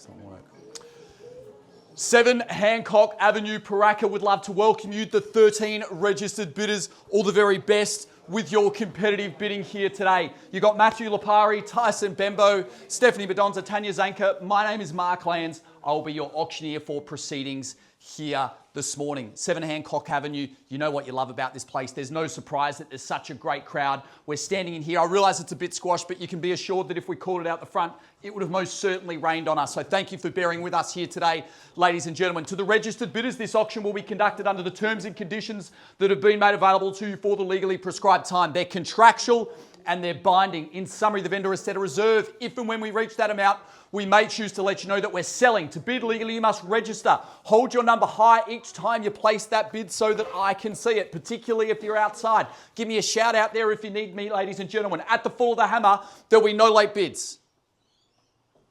Doesn't work. 7 Hancock Avenue, Pooraka would love to welcome you, the 13 registered bidders. All the very best with your competitive bidding here today. You've got Matthew Lapari, Tyson Bembo, Stephanie Bedonza, Tanya Zanka. My name is Mark Lands. I will be your auctioneer for proceedings here this morning. 7 Hancock Avenue, you know what you love about this place. There's no surprise that there's such a great crowd. We're standing in here. I realise it's a bit squashed, but you can be assured that if we called it out the front, it would have most certainly rained on us. So thank you for bearing with us here today, ladies and gentlemen. To the registered bidders, this auction will be conducted under the terms and conditions that have been made available to you for the legally prescribed time. They're contractual and they're binding. In summary, the vendor has set a reserve. If and when we reach that amount, we may choose to let you know that we're selling. To bid legally, you must register. Hold your number high each time you place that bid so that I can see it, particularly if you're outside. Give me a shout out there if you need me, ladies and gentlemen. At the fall of the hammer, there'll be no late bids.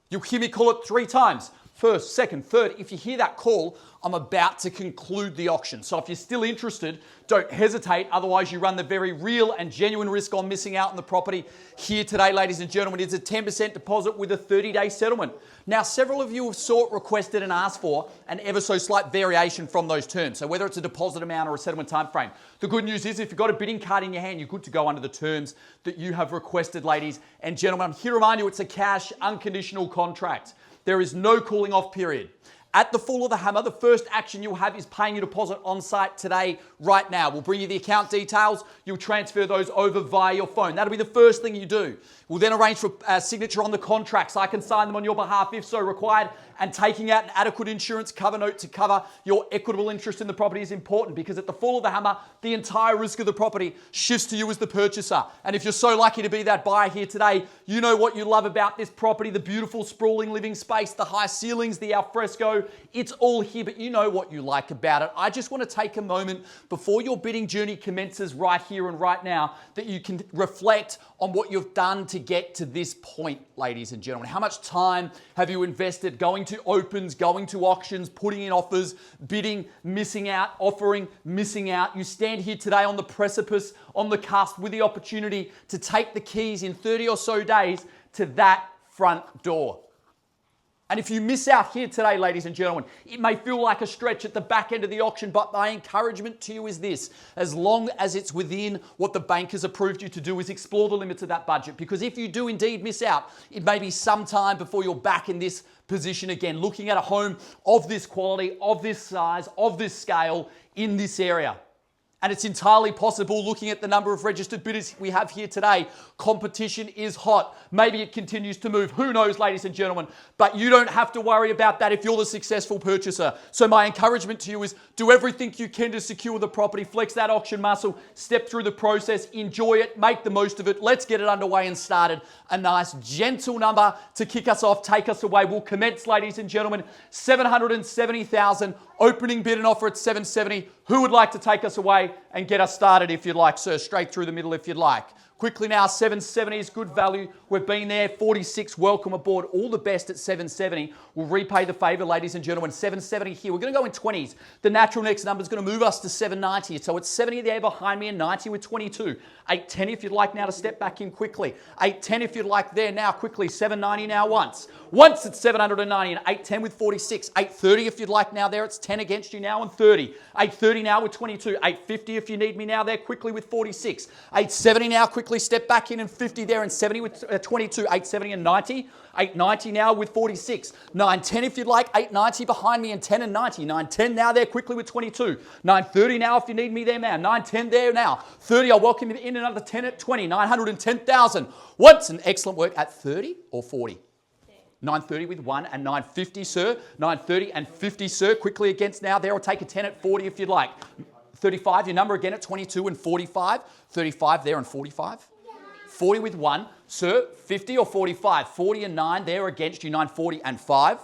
You'll hear me call it 3 times. First, second, third. If you hear that call, I'm about to conclude the auction. So if you're still interested, don't hesitate. Otherwise, you run the very real and genuine risk on missing out on the property here today, ladies and gentlemen. It's a 10% deposit with a 30-day settlement. Now, several of you have sought, requested and asked for an ever so slight variation from those terms. So whether it's a deposit amount or a settlement time frame. The good news is if you've got a bidding card in your hand, you're good to go under the terms that you have requested, ladies and gentlemen. I'm here to remind you it's a cash, unconditional contract. There is no cooling off period. At the fall of the hammer, the first action you'll have is paying your deposit on site today, right now. We'll bring you the account details. You'll transfer those over via your phone. That'll be the first thing you do. We'll then arrange for a signature on the contracts. I can sign them on your behalf if so required. And taking out an adequate insurance cover note to cover your equitable interest in the property is important because at the fall of the hammer, the entire risk of the property shifts to you as the purchaser. And if you're so lucky to be that buyer here today, you know what you love about this property, the beautiful sprawling living space, the high ceilings, the alfresco. It's all here, but you know what you like about it. I just want to take a moment before your bidding journey commences right here and right now that you can reflect on what you've done to get to this point, ladies and gentlemen. How much time have you invested going to opens, going to auctions, putting in offers, bidding, missing out, offering, missing out? You stand here today on the precipice, on the cusp, with the opportunity to take the keys in 30 or so days to that front door. And if you miss out here today, ladies and gentlemen, it may feel like a stretch at the back end of the auction, but my encouragement to you is this. As long as it's within what the bank has approved you to do is explore the limits of that budget. Because if you do indeed miss out, it may be some time before you're back in this position again, looking at a home of this quality, of this size, of this scale, in this area. And it's entirely possible, looking at the number of registered bidders we have here today, competition is hot. Maybe it continues to move. Who knows, ladies and gentlemen? But you don't have to worry about that if you're the successful purchaser. So my encouragement to you is do everything you can to secure the property, flex that auction muscle, step through the process, enjoy it, make the most of it. Let's get it underway and started. A nice, gentle number to kick us off, take us away. We'll commence, ladies and gentlemen, $770,000. Opening bid and offer at $770,000. Who would like to take us away and get us started if you'd like, sir? Straight through the middle if you'd like. Quickly now, $770,000 is good value. We've been there. $46,000, welcome aboard. All the best at $770,000. We'll repay the favour, ladies and gentlemen. $770,000 here. We're going to go in 20s. The natural next number is going to move us to $790,000. So it's $70,000 there behind me and $90,000 with 22. $810,000 if you'd like now to step back in quickly. $810,000 if you'd like there now quickly. $790,000 now once. Once it's $790,000 and $810,000 with 46. $830,000 if you'd like now there. It's 10 against you now and 30. $830,000 now with 22. $850,000 if you need me now there quickly with 46. $870,000 now quickly step back in and 50 there and 70 with 22. $870,000 and 90. $890,000 now with 46. $910,000 if you'd like. $890,000 behind me and 10 and 90. $910,000 now there quickly with 22. $930,000 now if you need me there now. $910,000 there now. $30,000 I'll welcome you in another 10 at 20. $910,000. Once an excellent work at 30 or 40. $930,000 with 1 and $950,000, sir. $930,000 and $50,000, sir. Quickly against now there. I'll take a 10 at 40 if you'd like. $35,000, your number again at 22 and 45. $35,000 there and 45. $40,000 with 1, sir. $50,000 or 45. $40,000 and 9 there against you. $940,000 and 5.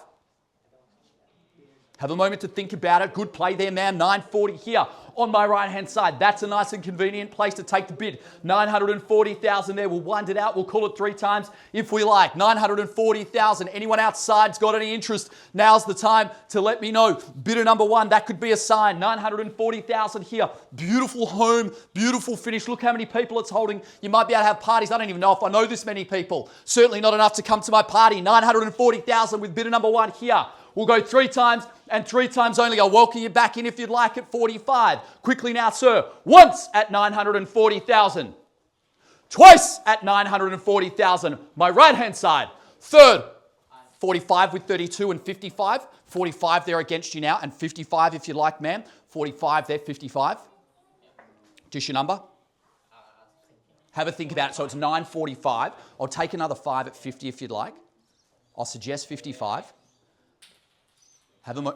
Have a moment to think about it. Good play there, man. 940 here on my right-hand side. That's a nice and convenient place to take the bid. 940,000 there. We'll wind it out. We'll call it 3 times if we like. 940,000. Anyone outside's got any interest? Now's the time to let me know. Bidder number 1, that could be a sign. 940,000 here. Beautiful home, beautiful finish. Look how many people it's holding. You might be able to have parties. I don't even know if I know this many people. Certainly not enough to come to my party. 940,000 with bidder number 1 here. We'll go 3 times and 3 times only. I'll welcome you back in if you'd like at 45. Quickly now, sir. Once at 940,000. Twice at 940,000. My right-hand side. Third, 45 with 32 and 55. 45 there against you now and 55 if you'd like, ma'am. 45 there, 55. Just your number. Have a think about it. So it's 945. I'll take another 5 at 50 if you'd like. I'll suggest 55. Have a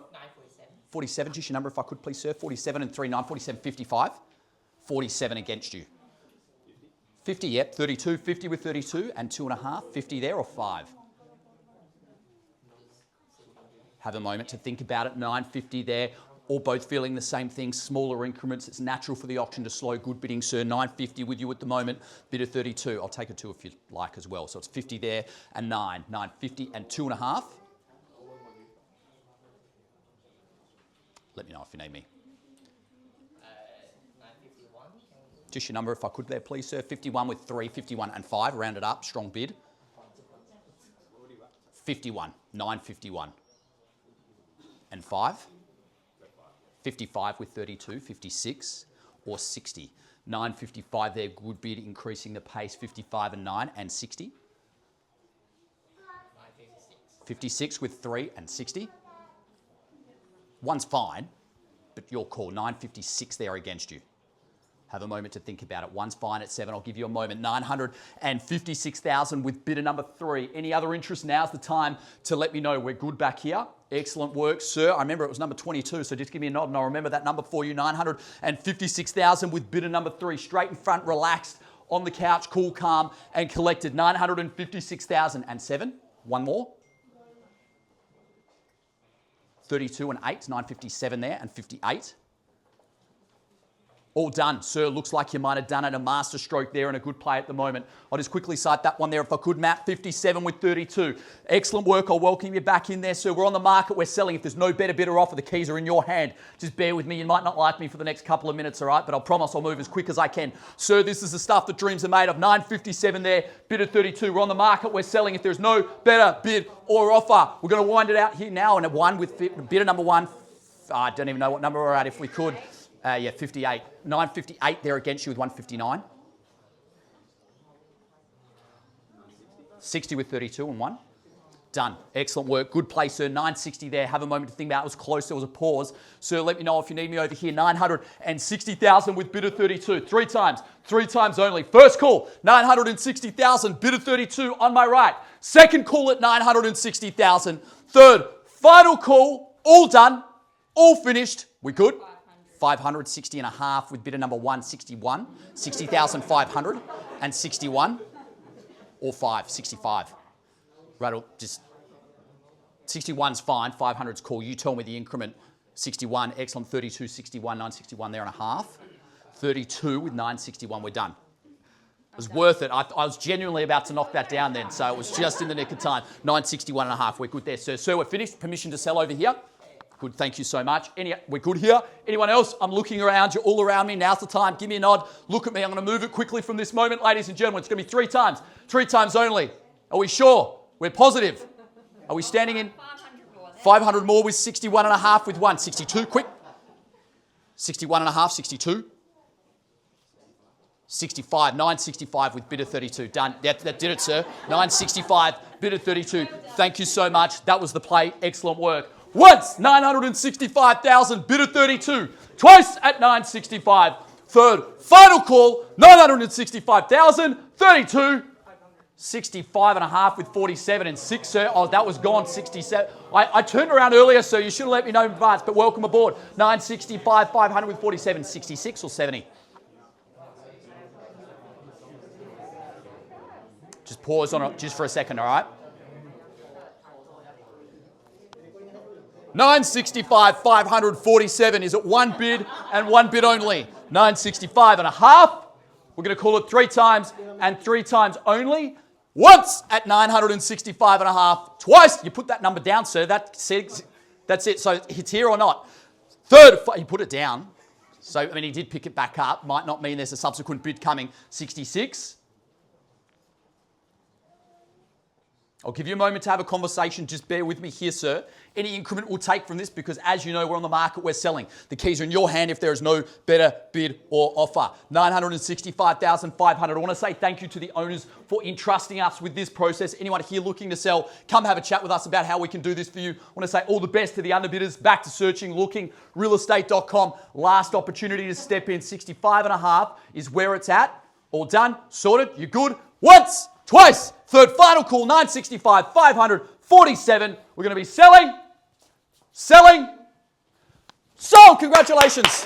47, just your number if I could please, sir. 47 and 3, 947, 55. 47 against you. 50, yep, 32, 50 with 32 and 2.5, 50 there or 5. Have a moment to think about it, 950 there. All both feeling the same thing, smaller increments. It's natural for the auction to slow. Good bidding, sir. 950 with you at the moment. Bidder 32. I'll take a 2 if you like as well. So it's 50 there and 9. 950 and 2.5. Let me know if you need me. 951. Just your number if I could there, please, sir. 51 with 3, 51 and 5. Round it up. Strong bid. 51. 951. And 5. 55 with 32, 56 or 60. 955 there. Good bid, increasing the pace. 55 and 9 and 60. 56 with 3 and 60. One's fine, but your call. 956 there against you. Have a moment to think about it. One's fine at 7. I'll give you a moment. 956,000 with bidder number 3. Any other interest? Now's the time to let me know. We're good back here. Excellent work, sir. I remember it was number 22, so just give me a nod and I'll remember that number for you. 956,000 with bidder number 3. Straight in front, relaxed, on the couch, cool, calm, and collected. 956,000 and 7. One more. 32 and 8, 957 there and 58. All done, sir. Looks like you might have done it. A master stroke there and a good play at the moment. I'll just quickly cite that one there if I could, Matt. 57 with 32. Excellent work. I'll welcome you back in there, sir. We're on the market. We're selling. If there's no better bidder offer, the keys are in your hand. Just bear with me. You might not like me for the next couple of minutes, all right? But I'll promise I'll move as quick as I can. Sir, this is the stuff that dreams are made of. 957 there, bidder 32. We're on the market. We're selling. If there's no better bid or offer, we're going to wind it out here now. And one with bidder number 1. I don't even know what number we're at if we could. 58. 958 there against you with 159. 60 with 32 and 1. Done. Excellent work. Good play, sir. 960 there. Have a moment to think about it. It was close. There was a pause. Sir, let me know if you need me over here. 960,000 with bidder 32. 3 times. 3 times only. First call, 960,000. Bidder 32 on my right. Second call at 960,000. Third, final call. All done. All finished. We good? 560 and a half with bidder number 1, 61. 60,500 and 61 or 5, 65. Rattle, just 61's fine, 500's cool. You tell me the increment. 61, excellent. 32, 61, 961 there and a half. 32 with 961, we're done. It was worth it. I was genuinely about to knock that down then, so it was just in the nick of time. 961 and a half, we're good there, sir. Sir, we're finished. Permission to sell over here. Good, thank you so much. We're good here. Anyone else? I'm looking around. You're all around me. Now's the time. Give me a nod. Look at me. I'm going to move it quickly from this moment, ladies and gentlemen. It's going to be 3 times. 3 times only. Are we sure? We're positive. Are we standing in? 500 more with 61 and a half with 1. 62, quick. 61 and a half, 62. 65, 965 with bidder 32. Done. That did it, sir. 965, bidder 32. Thank you so much. That was the play. Excellent work. Once, 965,000, bidder 32. Twice at 965. Third, final call, 965,000, 32. 65 and a half with 47 and 6, sir. Oh, that was gone, 67. I turned around earlier, so you should have let me know in advance, but welcome aboard. 965, 500 with 47, 66 or 70. Just pause on it just for a second, all right? 965, 547. Is it one bid and one bid only? 965 and a half. We're going to call it 3 times and 3 times only. Once at 965 and a half. Twice. You put that number down, sir. That's it. So it's here or not. Third, he put it down. So, I mean, he did pick it back up. Might not mean there's a subsequent bid coming. 66. I'll give you a moment to have a conversation. Just bear with me here, sir. Any increment we'll take from this because, as you know, we're on the market, we're selling. The keys are in your hand if there is no better bid or offer. 965,500. I want to say thank you to the owners for entrusting us with this process. Anyone here looking to sell, come have a chat with us about how we can do this for you. I want to say all the best to the underbidders. Back to searching, looking, realestate.com. Last opportunity to step in. 65 and a half is where it's at. All done, sorted, you're good. Once, twice, third, final call, 965, 547. We're going to be selling. Sold. Congratulations.